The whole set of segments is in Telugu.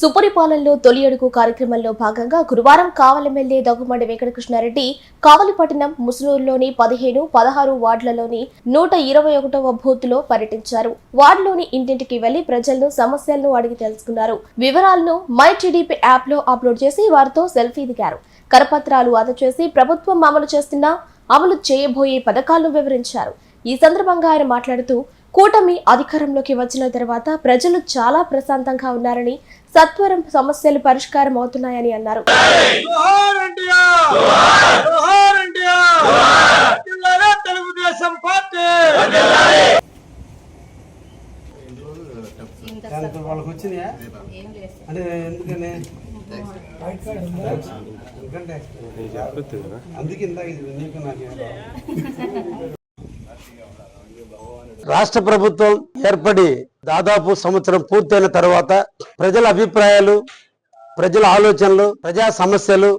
సుపరిపాలనలో తొలి అడుగు కార్యక్రమంలో భాగంగా గురువారం కావలి ఎమ్మెల్యే దగ్గుమాటి వెంకటకృష్ణారెడ్డి కావలిపట్టణం ముసునూరులోని 15, 16 వార్డులలోని 121వ బూత్లో పర్యటించారు. వార్డులోని ఇంటింటికి వెళ్లి ప్రజలను సమస్యలను అడిగి తెలుసుకున్నారు. వివరాలను మై టీడీపీ యాప్ లో అప్లోడ్ చేసి వారితో సెల్ఫీ దిగారు. కరపత్రాలు అందజేసి ప్రభుత్వం అమలు చేయబోయే పథకాలను వివరించారు. ఈ సందర్భంగా ఆయన మాట్లాడుతూ కూటమి అధికారంలోకి వచ్చిన తర్వాత ప్రజలు చాలా ప్రశాంతంగా ఉన్నారని, సత్వరం సమస్యలు పరిష్కారం అవుతున్నాయని అన్నారు. రాష్ట్ర ప్రభుత్వం ఏర్పడి దాదాపు సంవత్సరం పూర్తయిన తర్వాత ప్రజల అభిప్రాయాలు, ప్రజల ఆలోచనలు, ప్రజా సమస్యలు,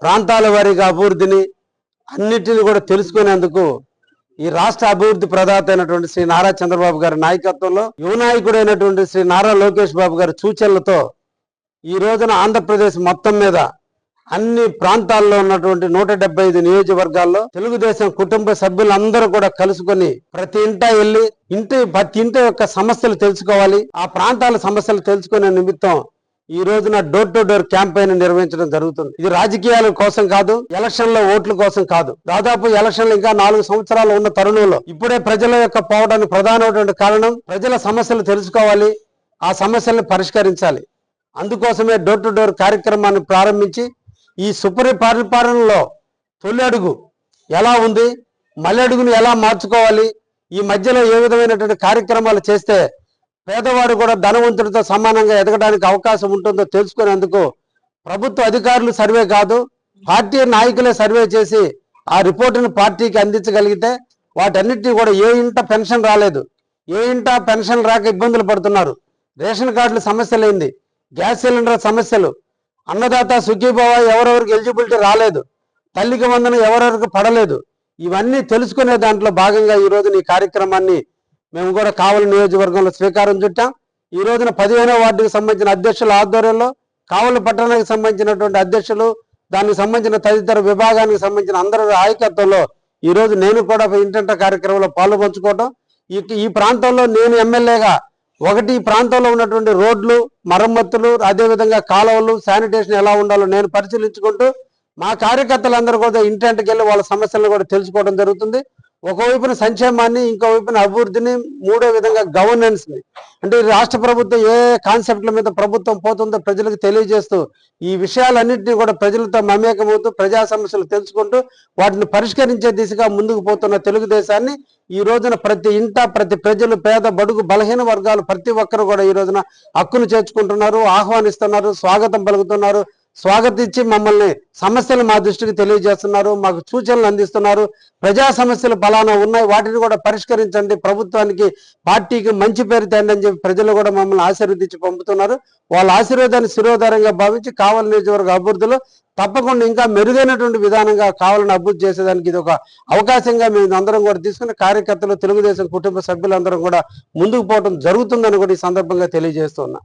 ప్రాంతాల వారీగా అభివృద్ధిని అన్నిటిని కూడా తెలుసుకునేందుకు ఈ రాష్ట్ర అభివృద్ధి ప్రదాత అయినటువంటి శ్రీ నారా చంద్రబాబు గారి నాయకత్వంలో యువ నాయకుడైనటువంటి శ్రీ నారా లోకేష్ బాబు గారి సూచనలతో ఈ రోజున ఆంధ్రప్రదేశ్ మొత్తం మీద అన్ని ప్రాంతాల్లో ఉన్నటువంటి 175 నియోజకవర్గాల్లో తెలుగుదేశం కుటుంబ సభ్యులందరూ కూడా కలుసుకొని ప్రతి ఇంటా వెళ్ళి ప్రతి ఇంటి యొక్క సమస్యలు తెలుసుకోవాలి, ఆ ప్రాంతాల సమస్యలు తెలుసుకునే నిమిత్తం ఈ రోజున డోర్ టు డోర్ క్యాంపెయిన్ నిర్వహించడం జరుగుతుంది. ఇది రాజకీయాల కోసం కాదు, ఎలక్షన్ల ఓట్ల కోసం కాదు. దాదాపు ఎలక్షన్లు ఇంకా 4 సంవత్సరాలు ఉన్న తరుణంలో ఇప్పుడే ప్రజల యొక్క పోవడానికి ప్రధానమైనటువంటి కారణం ప్రజల సమస్యలు తెలుసుకోవాలి, ఆ సమస్యలను పరిష్కరించాలి. అందుకోసమే డోర్ టు డోర్ కార్యక్రమాన్ని ప్రారంభించి ఈ సుపరిపాలనలో తొలి అడుగు ఎలా ఉంది, మళ్ళీ అడుగును ఎలా మార్చుకోవాలి, ఈ మధ్యలో ఏ విధమైనటువంటి కార్యక్రమాలు చేస్తే పేదవాడు కూడా ధనవంతుడితో సమానంగా ఎదగడానికి అవకాశం ఉంటుందో తెలుసుకునేందుకు ప్రభుత్వ అధికారులు సర్వే కాదు, పార్టీ నాయకులే సర్వే చేసి ఆ రిపోర్టును పార్టీకి అందించగలిగితే వాటన్నిటినీ కూడా ఏ ఇంట పెన్షన్ రాలేదు, ఏ ఇంట పెన్షన్ రాక ఇబ్బందులు పడుతున్నారు, రేషన్ కార్డుల సమస్యలేంది, గ్యాస్ సిలిండర్ సమస్యలు, అన్నదాత సుఖీభావ ఎవరెవరికి ఎలిజిబిలిటీ రాలేదు, తల్లికి వందనం ఎవరెవరికి పడలేదు, ఇవన్నీ తెలుసుకునే దాంట్లో భాగంగా ఈ రోజున ఈ కార్యక్రమాన్ని మేము కూడా కావలి నియోజకవర్గంలో శ్రీకారం చుట్టాం. ఈ రోజున 15వ వార్డుకి సంబంధించిన అధ్యక్షుల ఆధ్వర్యంలో కావలి పట్టణానికి సంబంధించినటువంటి అధ్యక్షులు, దానికి సంబంధించిన తదితర విభాగానికి సంబంధించిన అందరి నాయకత్వంలో ఈ రోజు నేను కూడా ఇంటింట కార్యక్రమంలో పాల్పంచుకోవడం, ఈ ప్రాంతంలో నేను ఎమ్మెల్యేగా ఈ ప్రాంతంలో ఉన్నటువంటి రోడ్లు మరమ్మతులు, అదేవిధంగా కాలువలు, శానిటేషన్ ఎలా ఉండాలో నేను పరిశీలించుకుంటూ మా కార్యకర్తలందరూ కూడా ఇంటింటికి వెళ్ళి వాళ్ళ సమస్యలను కూడా తెలుసుకోవడం జరుగుతుంది. ఒకవైపున సంక్షేమాన్ని, ఇంకో వైపున అభివృద్ధిని, మూడో విధంగా గవర్నెన్స్ ని, అంటే రాష్ట్ర ప్రభుత్వం ఏ కాన్సెప్ట్ల మీద ప్రభుత్వం పోతుందో ప్రజలకు తెలియజేస్తూ ఈ విషయాలన్నింటినీ కూడా ప్రజలతో మమేకమవుతూ ప్రజా సమస్యలు తెలుసుకుంటూ వాటిని పరిష్కరించే దిశగా ముందుకు పోతున్న తెలుగుదేశాన్ని ఈ రోజున ప్రతి ఇంట ప్రతి ప్రజలు, పేద బడుగు బలహీన వర్గాలు ప్రతి ఒక్కరు కూడా ఈ రోజున హక్కును చేర్చుకుంటున్నారు, ఆహ్వానిస్తున్నారు, స్వాగతం పలుకుతున్నారు. స్వాగతించి మమ్మల్ని సమస్యలు మా దృష్టికి తెలియజేస్తున్నారు, మాకు సూచనలు అందిస్తున్నారు. ప్రజా సమస్యలు ఫలానా ఉన్నాయి, వాటిని కూడా పరిష్కరించండి, ప్రభుత్వానికి పార్టీకి మంచి పేరు తేండి అని చెప్పి ప్రజలు కూడా మమ్మల్ని ఆశీర్వదించి పంపుతున్నారు. వాళ్ళ ఆశీర్వాదాన్ని శిరోధారంగా భావించి కావలి నియోజకవర్గ అభివృద్ధిలో తప్పకుండా ఇంకా మెరుగైనటువంటి విధానంగా కావాలని అభివృద్ధి చేసేదానికి ఇది ఒక అవకాశంగా మేము అందరం కూడా తీసుకుని కార్యకర్తలు, తెలుగుదేశం కుటుంబ సభ్యులందరం కూడా ముందుకు పోవడం జరుగుతుందని కూడా ఈ సందర్భంగా తెలియజేస్తున్నా.